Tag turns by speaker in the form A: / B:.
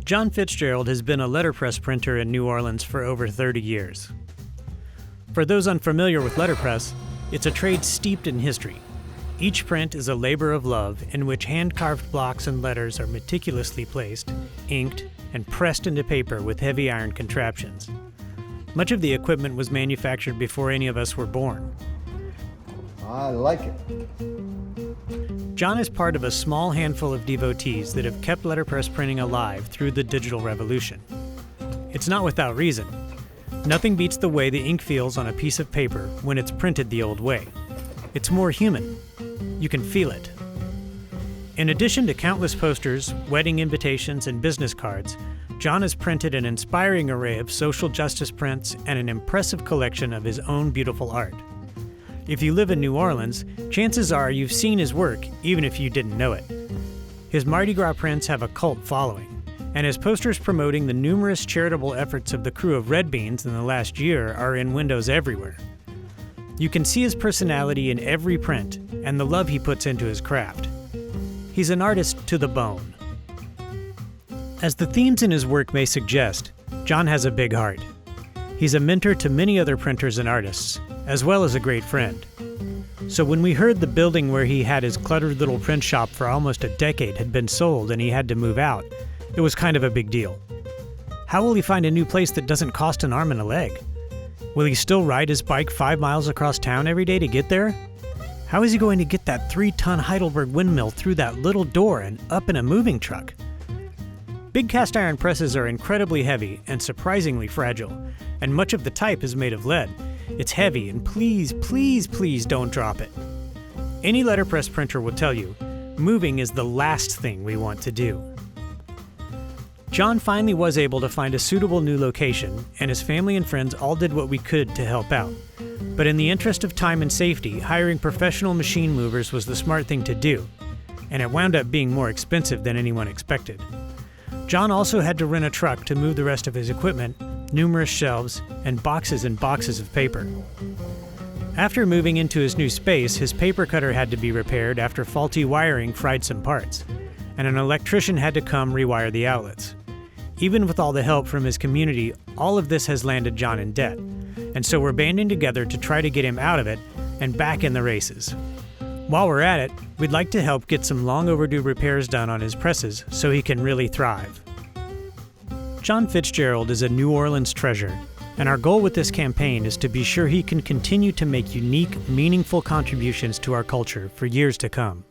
A: John Fitzgerald has been a letterpress printer in New Orleans for over 30 years. For those unfamiliar with letterpress, it's a trade steeped in history. Each print is a labor of love in which hand-carved blocks and letters are meticulously placed, inked, and pressed into paper with heavy iron contraptions. Much of the equipment was manufactured before any of us were born.
B: I like it.
A: John is part of a small handful of devotees that have kept letterpress printing alive through the digital revolution. It's not without reason. Nothing beats the way the ink feels on a piece of paper when it's printed the old way. It's more human. You can feel it. In addition to countless posters, wedding invitations, and business cards, John has printed an inspiring array of social justice prints and an impressive collection of his own beautiful art. If you live in New Orleans, chances are you've seen his work, even if you didn't know it. His Mardi Gras prints have a cult following, and his posters promoting the numerous charitable efforts of the crew of Red Beans in the last year are in windows everywhere. You can see his personality in every print and the love he puts into his craft. He's an artist to the bone. As the themes in his work may suggest, John has a big heart. He's a mentor to many other printers and artists, as well as a great friend. So when we heard the building where he had his cluttered little print shop for almost a decade had been sold and he had to move out, it was kind of a big deal. How will he find a new place that doesn't cost an arm and a leg? Will he still ride his bike 5 miles across town every day to get there? How is he going to get that 3-ton Heidelberg windmill through that little door and up in a moving truck? Big cast iron presses are incredibly heavy and surprisingly fragile, and much of the type is made of lead. It's heavy, and please, please, please don't drop it. Any letterpress printer will tell you, moving is the last thing we want to do. John finally was able to find a suitable new location, and his family and friends all did what we could to help out. But in the interest of time and safety, hiring professional machine movers was the smart thing to do, and it wound up being more expensive than anyone expected. John also had to rent a truck to move the rest of his equipment, numerous shelves, and boxes of paper. After moving into his new space, his paper cutter had to be repaired after faulty wiring fried some parts, and an electrician had to come rewire the outlets. Even with all the help from his community, all of this has landed John in debt, and so we're banding together to try to get him out of it and back in the races. While we're at it, we'd like to help get some long overdue repairs done on his presses so he can really thrive. John Fitzgerald is a New Orleans treasure, and our goal with this campaign is to be sure he can continue to make unique, meaningful contributions to our culture for years to come.